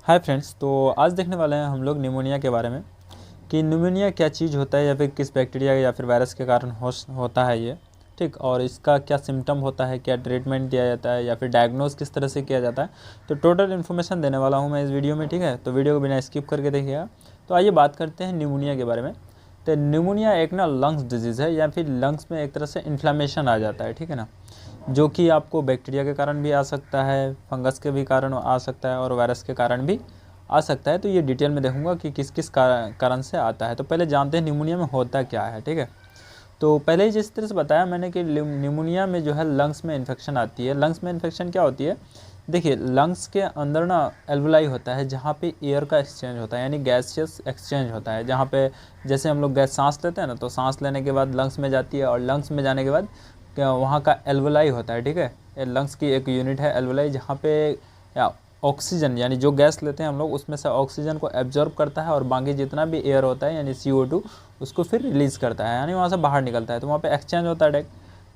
Hi friends, तो आज देखने वाले हैं हम लोग निमोनिया के बारे में कि निमोनिया क्या चीज़ होता है या फिर किस बैक्टीरिया या फिर वायरस के कारण होता है ये। ठीक, और इसका क्या सिम्टम होता है, क्या ट्रीटमेंट दिया जाता है या फिर डायग्नोज किस तरह से किया जाता है। तो टोटल इन्फॉर्मेशन देने वाला हूँ मैं इस वीडियो में। ठीक है, तो वीडियो को बिना स्किप करके देखिएगा। तो आइए बात करते हैं निमोनिया के बारे में। तो निमोनिया एक लंग्स डिजीज़ है या फिर लंग्स में एक तरह से इन्फ्लामेशन आ जाता है। ठीक है ना, जो कि आपको बैक्टीरिया के कारण भी आ सकता है, फंगस के भी कारण आ सकता है और वायरस के कारण भी आ सकता है। तो ये डिटेल में देखूंगा कि किस किस कारण से आता है। तो पहले जानते हैं निमोनिया में होता क्या है। ठीक है, तो पहले ही जिस तरह से बताया मैंने कि निमोनिया में जो है लंग्स में इन्फेक्शन आती है। लंग्स में इन्फेक्शन क्या होती है, देखिए लंग्स के अंदर एल्वुलाई होता है जहाँ पे एयर का एक्सचेंज होता है, यानी गैसियस एक्सचेंज होता है। जहाँ पे जैसे हम लोग गैस सांस लेते हैं ना, तो सांस लेने के बाद लंग्स में जाती है और लंग्स में जाने के बाद वहाँ का एल्वुलाई होता है। ठीक है, लंग्स की एक यूनिट है एल्वुलाई, जहाँ पे ऑक्सीजन यानी जो गैस लेते हैं हम लोग उसमें से ऑक्सीजन को एब्जॉर्ब करता है और बाकी जितना भी एयर होता है यानी CO2 उसको फिर रिलीज़ करता है, यानी वहाँ से बाहर निकलता है। तो वहाँ पे एक्सचेंज होता है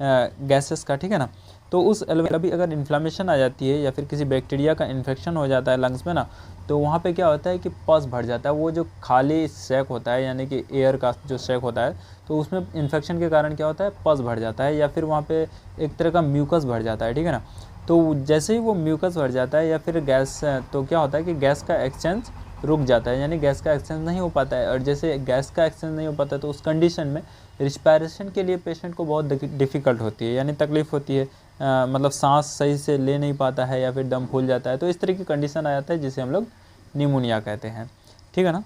गैसेस का। ठीक है ना, तो उस कभी अगर इन्फ्लामेशन आ जाती है या फिर किसी बैक्टीरिया का इन्फेक्शन हो जाता है लंग्स में ना, तो वहाँ पे क्या होता है कि पस भर जाता है। वो जो खाली सैक होता है यानी कि एयर का जो सैक होता है, तो उसमें इन्फेक्शन के कारण क्या होता है, पस भर जाता है या फिर वहाँ पे एक तरह का म्यूकस भर जाता है। ठीक है ना, तो जैसे ही वो म्यूकस भर जाता है या फिर गैस, तो क्या होता है कि गैस का एक्सचेंज रुक जाता है, यानी गैस का एक्सचेंज नहीं हो पाता है। और जैसे गैस का एक्सचेंज नहीं हो पाता है तो उस कंडीशन में रिस्पायरेशन के लिए पेशेंट को बहुत डिफ़िकल्ट होती है, यानी तकलीफ़ होती है। मतलब सांस सही से ले नहीं पाता है या फिर दम फूल जाता है। तो इस तरह की कंडीशन आ जाता है जिसे हम लोग निमोनिया कहते हैं। ठीक है ना,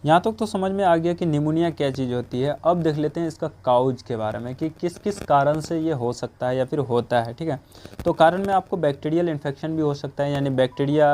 यहाँ तक तो समझ में आ गया कि निमोनिया क्या चीज़ होती है। अब देख लेते हैं इसका काउज के बारे में कि किस किस कारण से ये हो सकता है या फिर होता है। ठीक है, तो कारण में आपको बैक्टीरियल इन्फेक्शन भी हो सकता है, यानी बैक्टीरिया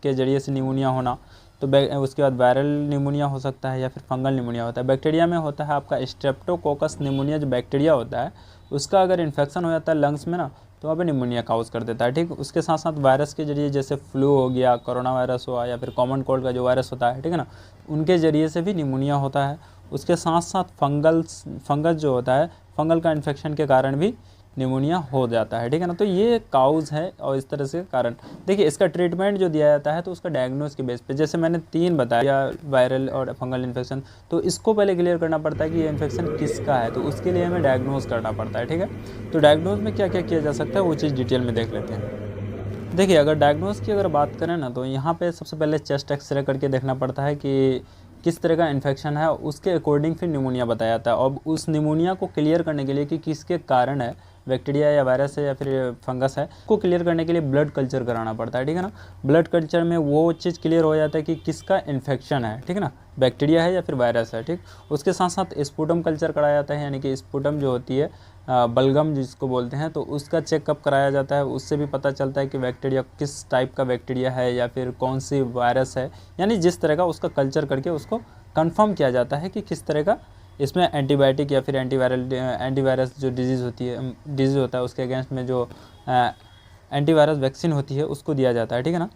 के जरिए से निमोनिया होना। तो उसके बाद वायरल निमोनिया हो सकता है या फिर फंगल निमोनिया होता है। बैक्टीरिया में होता है आपका स्ट्रेप्टोकोकस निमोनिया, जो बैक्टीरिया होता है उसका अगर इन्फेक्शन हो जाता है लंग्स में ना, तो वहाँ पे निमोनिया काउज कर देता है। ठीक, उसके साथ साथ वायरस के जरिए जैसे फ्लू हो गया, कोरोना वायरस हुआ या फिर कॉमन कोल्ड का जो वायरस होता है, ठीक है ना, उनके ज़रिए से भी निमोनिया होता है। उसके साथ साथ फंगस जो होता है, फंगल का इन्फेक्शन के कारण भी निमोनिया हो जाता है। ठीक है ना, तो ये काउज है और इस तरह से कारण। देखिए इसका ट्रीटमेंट जो दिया जाता है तो उसका डायग्नोज के बेस पे, जैसे मैंने 3 बताया, वायरल और फंगल इन्फेक्शन, तो इसको पहले क्लियर करना पड़ता है कि ये इन्फेक्शन किसका है, तो उसके लिए हमें डायग्नोज करना पड़ता है। ठीक है, तो डायग्नोज में क्या क्या किया जा सकता है वो चीज़ डिटेल में देख लेते हैं। देखिए अगर डायग्नोज की अगर बात करें ना, तो यहाँ पे सबसे पहले चेस्ट एक्सरे करके देखना पड़ता है कि किस तरह का इन्फेक्शन है, उसके अकॉर्डिंग फिर निमोनिया बताया जाता है। अब उस निमोनिया को क्लियर करने के लिए कि किसके कारण है, बैक्टीरिया या वायरस है या फिर फंगस है, को क्लियर करने के लिए ब्लड कल्चर कराना पड़ता है। ठीक है ना, ब्लड कल्चर में वो चीज़ क्लियर हो जाता है कि किसका इन्फेक्शन है। ठीक है ना, बैक्टीरिया है या फिर वायरस है। ठीक, उसके साथ साथ स्पुटम कल्चर कराया जाता है, यानी कि स्पुटम जो होती है बलगम जिसको बोलते हैं, तो उसका चेकअप कराया जाता है। उससे भी पता चलता है कि बैक्टीरिया किस टाइप का बैक्टीरिया है या फिर कौन सी वायरस है, यानी जिस तरह का उसका कल्चर करके उसको कंफर्म किया जाता है कि किस तरह का इसमें एंटीबायोटिक या फिर एंटीवायरस जो डिजीज़ होता है उसके अगेंस्ट में जो एंटीवायरस वैक्सीन होती है उसको दिया जाता है। ठीक है ना,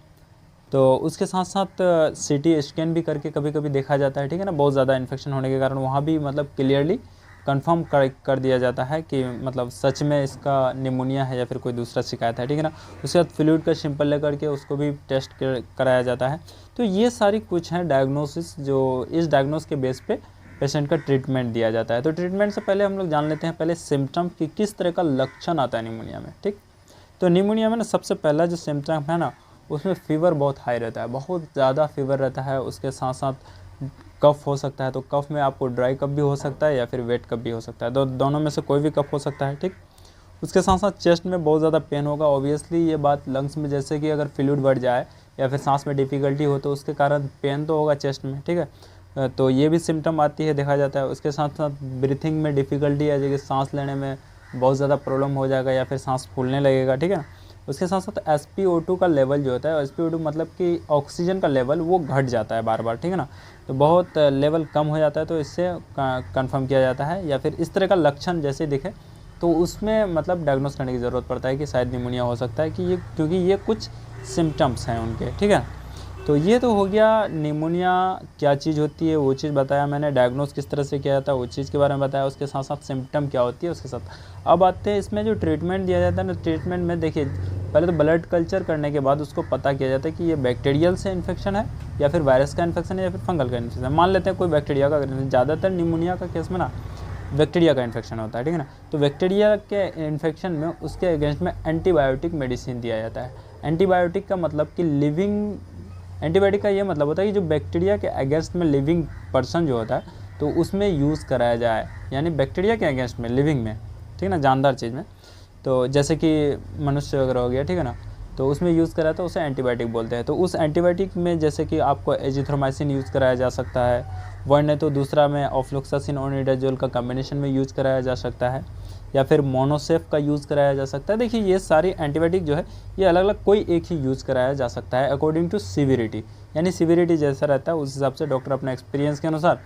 तो उसके साथ साथ CT स्कैन भी करके कभी कभी देखा जाता है। ठीक है ना, बहुत ज़्यादा इन्फेक्शन होने के कारण वहाँ भी मतलब क्लियरली कंफर्म कर दिया जाता है कि मतलब सच में इसका निमोनिया है या फिर कोई दूसरा शिकायत है। ठीक है ना, उसके बाद फ्लूइड का सैंपल लेकर के उसको भी टेस्ट कराया जाता है। तो ये सारी कुछ हैं डायग्नोसिस, जो इस डायग्नोस के बेस पे पेशेंट का ट्रीटमेंट दिया जाता है। तो ट्रीटमेंट से पहले हम लोग जान लेते हैं पहले सिम्टम कि किस तरह का लक्षण आता है निमोनिया में। ठीक, तो निमोनिया में ना सबसे पहला जो सिम्टम है ना, उसमें फ़ीवर बहुत हाई रहता है, बहुत ज़्यादा फीवर रहता है। उसके साथ साथ कफ़ हो सकता है, तो कफ़ में आपको ड्राई कफ़ भी हो सकता है या फिर वेट कफ़ भी हो सकता है, दोनों में से कोई भी कफ़ हो सकता है। ठीक, उसके साथ साथ चेस्ट में बहुत ज़्यादा पेन होगा। ऑब्वियसली ये बात लंग्स में, जैसे कि अगर फ्लूइड बढ़ जाए या फिर सांस में डिफ़िकल्टी हो तो उसके कारण पेन तो होगा चेस्ट में। ठीक है, तो ये भी सिम्टम आती है, देखा जाता है। उसके साथ साथ ब्रीथिंग में डिफ़िकल्टी आ जाएगी, सांस लेने में बहुत ज़्यादा प्रॉब्लम हो जाएगा या फिर सांस फूलने लगेगा। ठीक है, उसके साथ साथ SpO2 का लेवल जो होता है, SpO2 मतलब कि ऑक्सीजन का लेवल, वो घट जाता है बार बार। ठीक है ना, तो बहुत लेवल कम हो जाता है, तो इससे कंफर्म किया जाता है। या फिर इस तरह का लक्षण जैसे दिखे तो उसमें मतलब डायग्नोस करने की ज़रूरत पड़ता है कि शायद निमोनिया हो सकता है, कि ये क्योंकि ये कुछ सिम्टम्स हैं उनके। ठीक है, तो ये तो हो गया निमोनिया क्या चीज़ होती है वो चीज़ बताया मैंने, डायग्नोस किस तरह से किया जाता है वो चीज़ के बारे में बताया, उसके साथ साथ सिम्टम क्या होती है उसके साथ। अब आते हैं इसमें जो ट्रीटमेंट दिया जाता है ना, ट्रीटमेंट में देखिए पहले तो ब्लड कल्चर करने के बाद उसको पता किया जाता है कि ये बैक्टीरियल से इन्फेक्शन है या फिर वायरस का इन्फेक्शन है या फिर फंगल का इन्फेक्शन है। मान लेते हैं कोई बैक्टीरिया का, ज़्यादातर निमोनिया का केस में ना बैक्टीरिया का इन्फेक्शन होता है, ठीक है ना। तो बैक्टीरिया के इन्फेक्शन में उसके अगेंस्ट में एंटीबायोटिक मेडिसिन दिया जाता है। एंटीबायोटिक का मतलब कि लिविंग, एंटीबायोटिक का ये मतलब होता है कि जो बैक्टीरिया के अगेंस्ट में लिविंग पर्सन जो होता है तो उसमें यूज़ कराया जाए, यानी बैक्टीरिया के अगेंस्ट में लिविंग में, ठीक है ना, जानदार चीज़ में। तो जैसे कि मनुष्य वगैरह हो गया, ठीक है ना, तो उसमें यूज़ कराया तो उसे एंटीबायोटिक बोलते हैं। तो उस एंटीबायोटिक में जैसे कि आपको एजिथ्रोमाइसिन यूज़ कराया जा सकता है, वन है तो दूसरा में ऑफ्लोक्सासिन ओनिडाजोल का कम्बिनेशन में यूज़ कराया जा सकता है, या फिर मोनोसेफ का यूज़ कराया जा सकता है। देखिए ये सारी एंटीबायोटिक जो है ये अलग अलग कोई एक ही यूज़ कराया जा सकता है अकॉर्डिंग टू सीविरिटी, यानी सीविरिटी जैसा रहता है उस हिसाब से डॉक्टर अपने एक्सपीरियंस के अनुसार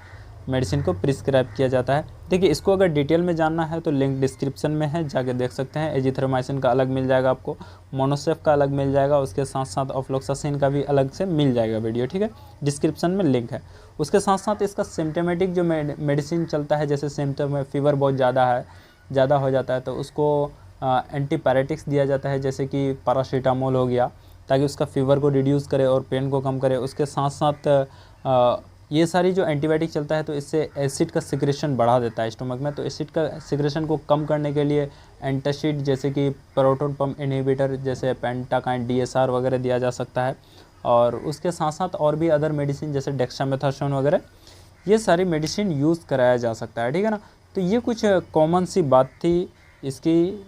मेडिसिन को प्रिस्क्राइब किया जाता है। देखिए इसको अगर डिटेल में जानना है तो लिंक डिस्क्रिप्शन में है, जाके देख सकते हैं। एजिथ्रोमाइसिन का अलग मिल जाएगा आपको, मोनोसेफ का अलग मिल जाएगा, उसके साथ साथ ऑफ्लोक्सासिन का भी अलग से मिल जाएगा वीडियो, ठीक है, डिस्क्रिप्शन में लिंक है। उसके साथ साथ इसका सिम्टमेटिक जो मेडिसिन चलता है, जैसे सिम्टम में फीवर बहुत ज़्यादा हो जाता है तो उसको एंटीपायरेटिक्स दिया जाता है, जैसे कि पैरासीटामोल हो गया, ताकि उसका फीवर को रिड्यूस करे और पेन को कम करे। उसके साथ साथ ये सारी जो एंटीबायोटिक चलता है तो इससे एसिड का सिक्रेशन बढ़ा देता है स्टमक में, तो एसिड का सिक्रेशन को कम करने के लिए एंटासिड जैसे कि प्रोटॉन पंप इनहिबिटर जैसे पेंटाकाइन DSR वगैरह दिया जा सकता है। और उसके साथ साथ और भी अदर मेडिसिन जैसे डेक्सामेथासोन वगैरह, ये सारी मेडिसिन यूज़ कराया जा सकता है, ठीक है ना। तो ये कुछ कॉमन सी बात थी इसकी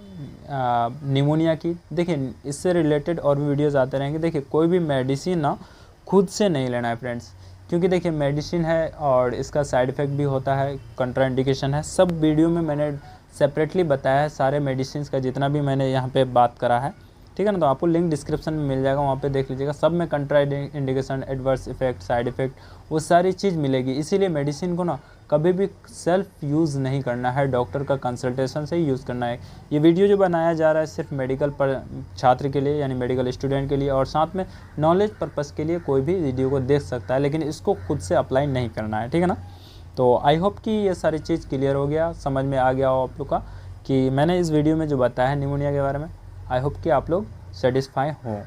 निमोनिया की। देखिए इससे रिलेटेड और भी वीडियोज़ आते रहेंगे। देखिए कोई भी मेडिसिन ना खुद से नहीं लेना है फ्रेंड्स, क्योंकि देखिए मेडिसिन है और इसका साइड इफ़ेक्ट भी होता है, कंट्राइंडिकेशन है, सब वीडियो में मैंने सेपरेटली बताया है सारे मेडिसिन का जितना भी मैंने यहाँ पे बात करा है, ठीक है ना। तो आपको लिंक डिस्क्रिप्शन में मिल जाएगा, वहाँ पे देख लीजिएगा, सब में contraindication, adverse effect, side effect, वो सारी चीज़ मिलेगी। इसीलिए मेडिसिन को ना कभी भी सेल्फ यूज़ नहीं करना है, डॉक्टर का कंसल्टेशन से ही यूज़ करना है। ये वीडियो जो बनाया जा रहा है सिर्फ मेडिकल पर छात्र के लिए, यानी मेडिकल स्टूडेंट के लिए, और साथ में नॉलेज पर्पज़ के लिए कोई भी वीडियो को देख सकता है, लेकिन इसको खुद से अप्लाई नहीं करना है, ठीक है ना। तो आई होप कि ये सारी चीज़ क्लियर हो गया, समझ में आ गया हो आप लोग का कि मैंने इस वीडियो में जो बताया है निमोनिया के बारे में। आई होप कि आप लोग सेटिस्फाई हों।